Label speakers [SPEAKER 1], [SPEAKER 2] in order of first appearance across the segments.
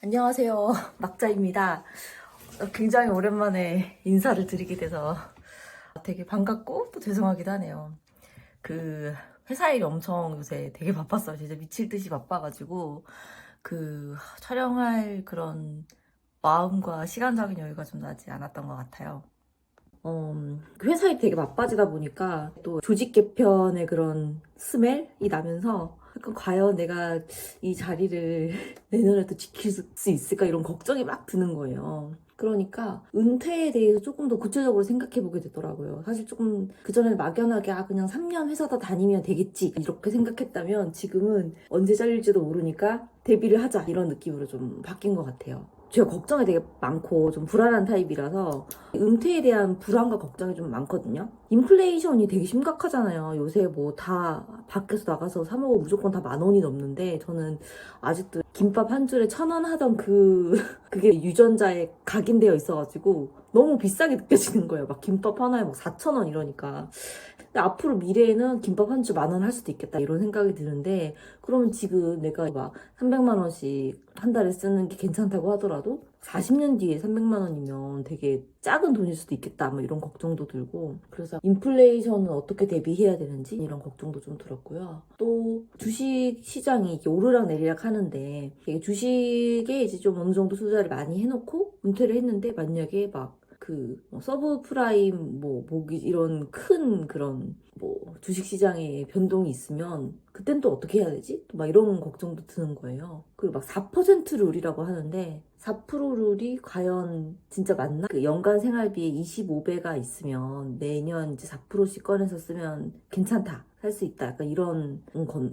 [SPEAKER 1] 안녕하세요. 막자입니다. 굉장히 오랜만에 인사를 드리게 돼서 되게 반갑고 또 죄송하기도 하네요. 회사 일이 엄청 요새 되게 바빴어요. 진짜 미칠 듯이 바빠가지고 촬영할 그런 마음과 시간적인 여유가 좀 나지 않았던 것 같아요. 회사 일이 되게 바빠지다 보니까 또 조직 개편의 그런 스멜이 나면서 약간 과연 내가 이 자리를 내년에도 지킬 수 있을까 이런 걱정이 막 드는 거예요. 그러니까 은퇴에 대해서 조금 더 구체적으로 생각해 보게 되더라고요. 사실 조금 그전에는 막연하게 그냥 3년 회사 더 다니면 되겠지 이렇게 생각했다면 지금은 언제 잘릴지도 모르니까 대비를 하자 이런 느낌으로 좀 바뀐 것 같아요. 제가 걱정이 되게 많고 좀 불안한 타입이라서 은퇴에 대한 불안과 걱정이 좀 많거든요. 인플레이션이 되게 심각하잖아요. 요새 뭐 다 밖에서 나가서 사 먹으면 무조건 다 10,000원이 넘는데 저는 아직도 김밥 한 줄에 1,000원 하던 그게 유전자에 각인되어 있어가지고 너무 비싸게 느껴지는 거예요. 막 김밥 하나에 막 4,000원 이러니까. 근데 앞으로 미래에는 김밥 한 줄 10,000원 할 수도 있겠다 이런 생각이 드는데 그러면 지금 내가 막 300만 원씩 한 달에 쓰는 게 괜찮다고 하더라도 40년 뒤에 300만 원이면 되게 작은 돈일 수도 있겠다 뭐 이런 걱정도 들고 그래서 인플레이션은 어떻게 대비해야 되는지 이런 걱정도 좀 들었고요. 또 주식 시장이 이게 오르락 내리락 하는데 이게 주식에 이제 좀 어느 정도 투자를 많이 해놓고 은퇴를 했는데 만약에 막 서브프라임 모기 이런 큰 그런 주식 시장에 변동이 있으면 그땐 또 어떻게 해야 되지? 또 막 이런 걱정도 드는 거예요. 그리고 막 4% 룰이라고 하는데 4% 룰이 과연 진짜 맞나? 그 연간 생활비의 25배가 있으면 매년 이제 4%씩 꺼내서 쓰면 괜찮다. 살 수 있다. 약간 이런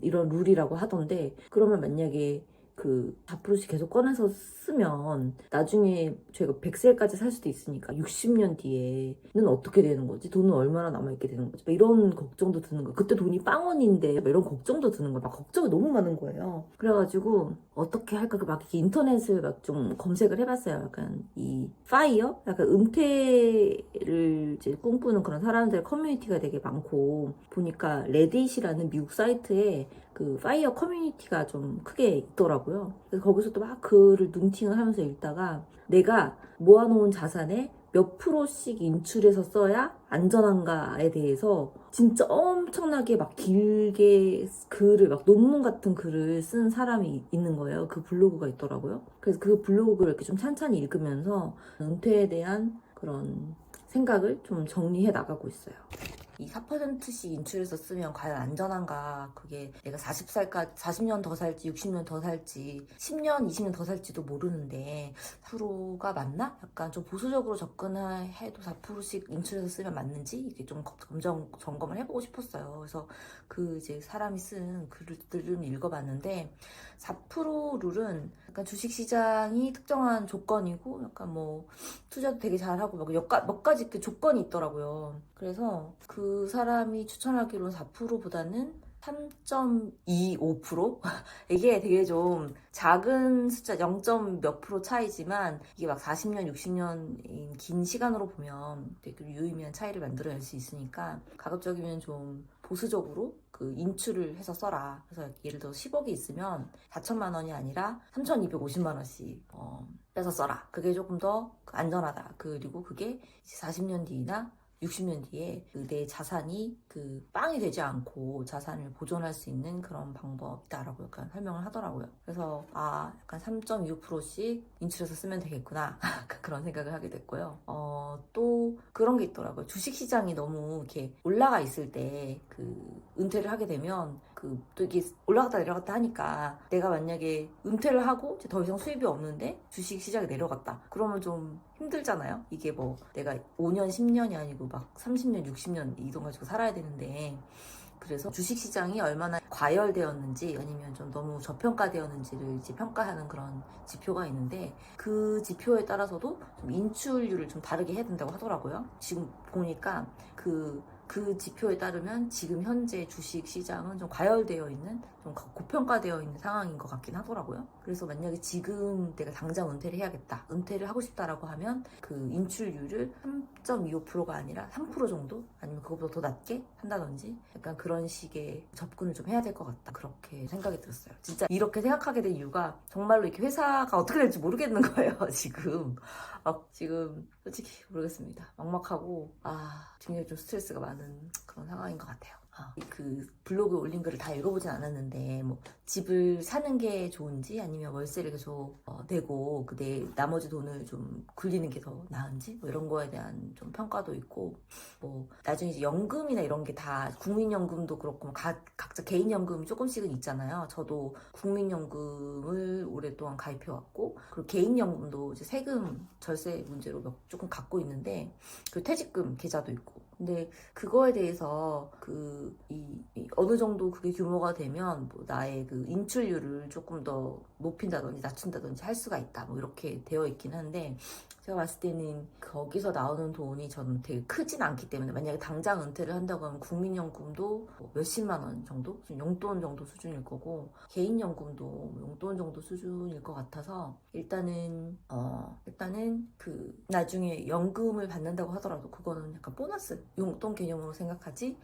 [SPEAKER 1] 룰이라고 하던데 그러면 만약에 4%씩 계속 꺼내서 쓰면 나중에 저희가 100세까지 살 수도 있으니까 60년 뒤에는 어떻게 되는 거지? 돈은 얼마나 남아있게 되는 거지? 막 이런 걱정도 드는 거예요. 그때 돈이 빵원인데 막 이런 걱정도 드는 거예요. 막 걱정이 너무 많은 거예요. 그래가지고 어떻게 할까? 막 이렇게 인터넷을 막 좀 검색을 해봤어요. 약간 이 파이어? 약간 은퇴를 이제 꿈꾸는 그런 사람들 커뮤니티가 되게 많고 보니까 레딧이라는 미국 사이트에 파이어 커뮤니티가 좀 크게 있더라고요. 그래서 거기서 또 막 글을 눈팅을 하면서 읽다가 내가 모아놓은 자산의 몇 프로씩 인출해서 써야 안전한가에 대해서 진짜 엄청나게 막 길게 글을 막 논문 같은 글을 쓴 사람이 있는 거예요. 그 블로그가 있더라고요. 그래서 그 블로그를 이렇게 좀 찬찬히 읽으면서 은퇴에 대한 그런 생각을 좀 정리해 나가고 있어요. 이 4%씩 인출해서 쓰면 과연 안전한가? 그게 내가 40년 더 살지, 60년 더 살지, 10년, 20년 더 살지도 모르는데 4%가 맞나? 약간 좀 보수적으로 접근해도 4%씩 인출해서 쓰면 맞는지 이게 좀 점검을 해보고 싶었어요. 그래서 이제 사람이 쓴 글들을 읽어봤는데 4% 룰은 약간 주식시장이 특정한 조건이고 약간 투자도 되게 잘하고 몇 가지 조건이 있더라고요. 그래서 그 사람이 추천하기로는 4%보다는 3.25%? 이게 되게 좀 작은 숫자 0. 몇 프로 차이지만 이게 막 40년, 60년인 긴 시간으로 보면 되게 유의미한 차이를 만들어낼 수 있으니까 가급적이면 좀 보수적으로 인출을 해서 써라. 그래서 예를 들어 10억이 있으면 4천만 원이 아니라 3,250만 원씩 빼서 써라. 그게 조금 더 안전하다. 그리고 그게 40년 뒤나 60년 뒤에 내 자산이 빵이 되지 않고 자산을 보존할 수 있는 그런 방법이다라고 약간 설명을 하더라고요. 그래서 약간 3.25%씩 인출해서 쓰면 되겠구나 그런 생각을 하게 됐고요. 또 그런 게 있더라고요. 주식시장이 너무 이렇게 올라가 있을 때 은퇴를 하게 되면 또 이게 올라갔다 내려갔다 하니까 내가 만약에 은퇴를 하고 이제 더 이상 수입이 없는데 주식시장이 내려갔다. 그러면 좀 힘들잖아요. 이게 내가 5년, 10년이 아니고 막 30년, 60년 이 돈 가지고 살아야 되는데 그래서 주식시장이 얼마나 과열되었는지 아니면 좀 너무 저평가되었는지를 이제 평가하는 그런 지표가 있는데 그 지표에 따라서도 좀 인출률을 좀 다르게 해야 된다고 하더라고요. 지금 보니까 그 지표에 따르면 지금 현재 주식시장은 좀 과열되어 있는 좀 좀 고평가되어 있는 상황인 것 같긴 하더라고요. 그래서 만약에 지금 내가 당장 은퇴를 해야겠다, 은퇴를 하고 싶다라고 하면 그 인출률을 3.25%가 아니라 3% 정도? 아니면 그것보다 더 낮게 한다든지 약간 그런 식의 접근을 좀 해야 될 것 같다, 그렇게 생각이 들었어요. 진짜 이렇게 생각하게 된 이유가 정말로 이렇게 회사가 어떻게 될지 모르겠는 거예요. 지금 솔직히 모르겠습니다. 막막하고 굉장히 좀 스트레스가 많은 그런 상황인 것 같아요. 그 블로그에 올린 글을 다 읽어보진 않았는데 뭐 집을 사는 게 좋은지 아니면 월세를 계속 내고 나머지 돈을 좀 굴리는 게 더 나은지 뭐 이런 거에 대한 좀 평가도 있고, 뭐 나중에 이제 연금이나 이런 게 다 국민연금도 그렇고 뭐 각자 개인연금이 조금씩은 있잖아요. 저도 국민연금을 오랫동안 가입해왔고, 그리고 개인연금도 이제 세금 절세 문제로 조금 갖고 있는데 그 퇴직금 계좌도 있고, 근데 그거에 대해서 어느 정도 그게 규모가 되면 뭐 나의 그 인출률을 조금 더 높인다든지 낮춘다든지 할 수가 있다, 뭐 이렇게 되어 있긴 한데, 제가 봤을 때는 거기서 나오는 돈이 저는 되게 크진 않기 때문에 만약에 당장 은퇴를 한다고 하면 국민연금도 뭐 몇십만 원 정도? 용돈 정도 수준일 거고, 개인연금도 용돈 정도 수준일 것 같아서 일단은 그 나중에 연금을 받는다고 하더라도 그거는 약간 보너스 용돈 개념으로 생각하지,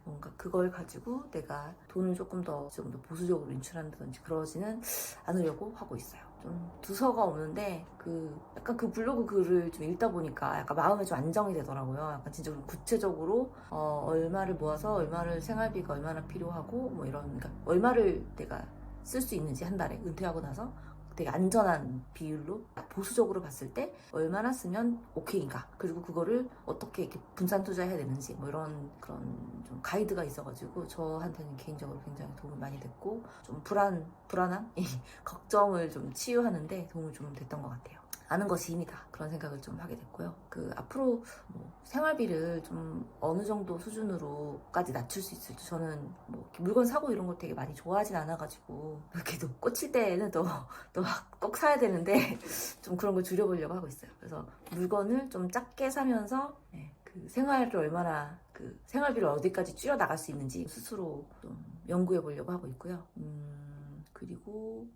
[SPEAKER 1] 뭔가 그걸 가지고 내가 돈을 조금 더 보수적으로 인출한다든지 그러지는 않으려고 하고 있어요. 좀 두서가 없는데 약간 그 블로그 글을 좀 읽다 보니까 약간 마음에 좀 안정이 되더라고요. 약간 진짜 좀 구체적으로 얼마를 모아서 얼마를 생활비가 얼마나 필요하고 뭐 이런, 그러니까 얼마를 내가 쓸 수 있는지 한 달에 은퇴하고 나서 되게 안전한 비율로 보수적으로 봤을 때 얼마나 쓰면 오케이인가, 그리고 그거를 어떻게 이렇게 분산 투자해야 되는지 뭐 이런 그런 좀 가이드가 있어가지고 저한테는 개인적으로 굉장히 도움이 많이 됐고, 좀 불안한 걱정을 좀 치유하는데 도움이 좀 됐던 것 같아요. 아는 것이 힘이다, 그런 생각을 좀 하게 됐고요. 앞으로 뭐 생활비를 좀 어느 정도 수준으로까지 낮출 수 있을지, 저는 뭐 물건 사고 이런 걸 되게 많이 좋아하진 않아가지고 이렇게 또 꽂힐 때는 또 막 꼭 사야 되는데 좀 그런 걸 줄여보려고 하고 있어요. 그래서 물건을 좀 작게 사면서 생활비를 어디까지 줄여 나갈 수 있는지 스스로 좀 연구해 보려고 하고 있고요. 그리고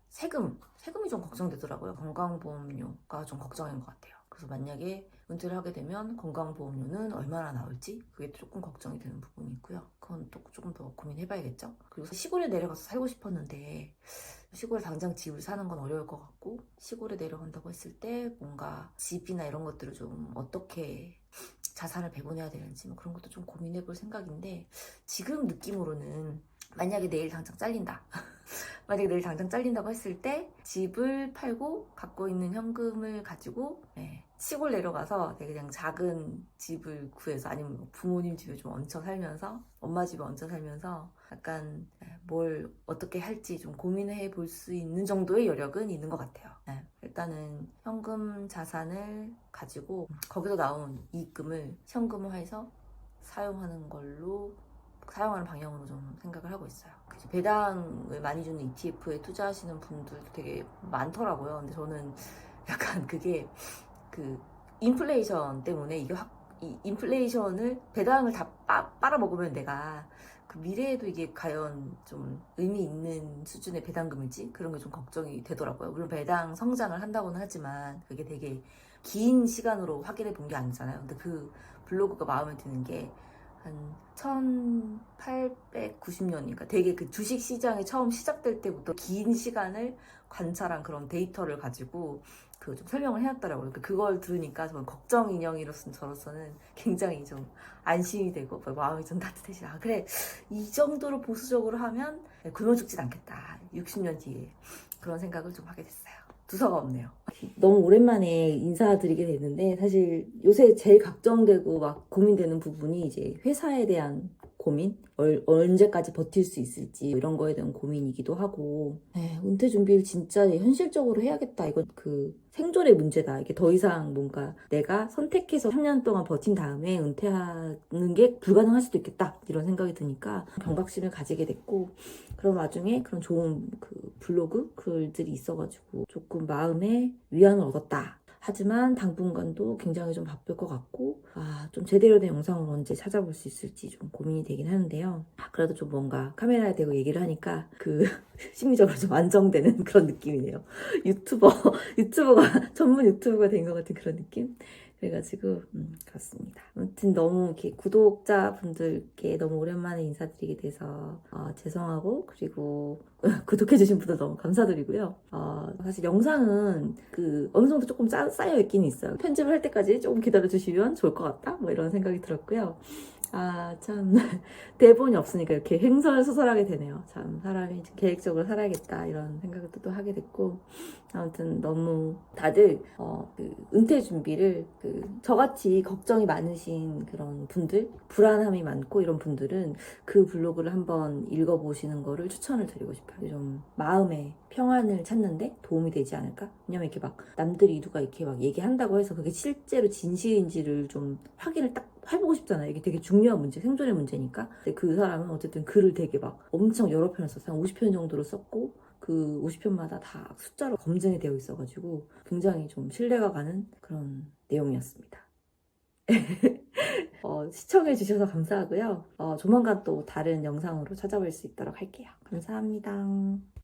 [SPEAKER 1] 세금이 좀 걱정되더라고요. 건강보험료가 좀 걱정인 것 같아요. 그래서 만약에 은퇴를 하게 되면 건강보험료는 얼마나 나올지 그게 조금 걱정이 되는 부분이 있고요. 그건 또 조금 더 고민해봐야겠죠. 그리고 시골에 내려가서 살고 싶었는데 시골에 당장 집을 사는 건 어려울 것 같고, 시골에 내려간다고 했을 때 뭔가 집이나 이런 것들을 좀 어떻게 자산을 배분해야 되는지 뭐 그런 것도 좀 고민해볼 생각인데, 지금 느낌으로는 만약에 내일 당장 잘린다고 했을 때 집을 팔고 갖고 있는 현금을 가지고 시골 내려가서 되게 그냥 작은 집을 구해서, 아니면 부모님 집에 좀 얹혀 살면서, 엄마 집에 얹혀 살면서 약간 뭘 어떻게 할지 좀 고민해 볼 수 있는 정도의 여력은 있는 것 같아요. 일단은 현금 자산을 가지고 거기서 나온 이익금을 현금화해서 사용하는 방향으로 좀 생각을 하고 있어요. 배당을 많이 주는 ETF에 투자하시는 분들도 되게 많더라고요. 근데 저는 약간 그게 인플레이션 때문에 이 인플레이션을 배당을 다 빨아먹으면 내가 미래에도 이게 과연 좀 의미 있는 수준의 배당금일지, 그런 게 좀 걱정이 되더라고요. 물론 배당 성장을 한다고는 하지만 그게 되게 긴 시간으로 확인해 본 게 아니잖아요. 근데 그 블로그가 마음에 드는 게 한 1890년이니까 되게 주식 시장이 처음 시작될 때부터 긴 시간을 관찰한 그런 데이터를 가지고 좀 설명을 해놨더라고요. 그걸 들으니까 저는 걱정 인형으로서는 굉장히 좀 안심이 되고 마음이 좀 따뜻해지고, 그래, 이 정도로 보수적으로 하면 굶어 죽진 않겠다, 60년 뒤에, 그런 생각을 좀 하게 됐어요. 두서가 없네요. 너무 오랜만에 인사드리게 됐는데, 사실 요새 제일 걱정되고 막 고민되는 부분이 이제 회사에 대한 고민? 언제까지 버틸 수 있을지 이런 거에 대한 고민이기도 하고, 은퇴 준비를 진짜 현실적으로 해야겠다. 이건 생존의 문제다. 이게 더 이상 뭔가 내가 선택해서 3년 동안 버틴 다음에 은퇴하는 게 불가능할 수도 있겠다, 이런 생각이 드니까 경각심을 가지게 됐고, 그런 와중에 그런 좋은 블로그 글들이 있어가지고 조금 마음에 위안을 얻었다. 하지만 당분간도 굉장히 좀 바쁠 것 같고, 좀 제대로 된 영상을 언제 찾아볼 수 있을지 좀 고민이 되긴 하는데요. 그래도 좀 뭔가 카메라에 대고 얘기를 하니까 심리적으로 좀 안정되는 그런 느낌이네요. 전문 유튜버가 된 것 같은 그런 느낌? 그래가지고 그렇습니다. 아무튼 너무 이렇게 구독자분들께 너무 오랜만에 인사드리게 돼서 죄송하고, 그리고 구독해주신 분들 너무 감사드리고요. 사실 영상은 어느 정도 조금 쌓여 있긴 있어요. 편집을 할 때까지 조금 기다려주시면 좋을 것 같다, 뭐 이런 생각이 들었고요. 참 대본이 없으니까 이렇게 횡설수설하게 되네요. 참 사람이 계획적으로 살아야겠다 이런 생각을 또 하게 됐고, 아무튼 너무 다들 은퇴 준비를 저같이 걱정이 많으신 그런 분들, 불안함이 많고 이런 분들은 그 블로그를 한번 읽어보시는 거를 추천을 드리고 싶어요. 좀 마음의 평안을 찾는데 도움이 되지 않을까? 왜냐면 이렇게 막 남들이 누가 이렇게 막 얘기한다고 해서 그게 실제로 진실인지를 좀 확인을 딱 해보고 싶잖아요. 이게 되게 중요한 문제, 생존의 문제니까. 근데 그 사람은 어쨌든 글을 되게 막 엄청 여러 편을 썼어요. 한 50편 정도로 썼고, 그 50편마다 다 숫자로 검증이 되어 있어가지고 굉장히 좀 신뢰가 가는 그런 내용이었습니다. 시청해주셔서 감사하고요. 조만간 또 다른 영상으로 찾아뵐 수 있도록 할게요. 감사합니다.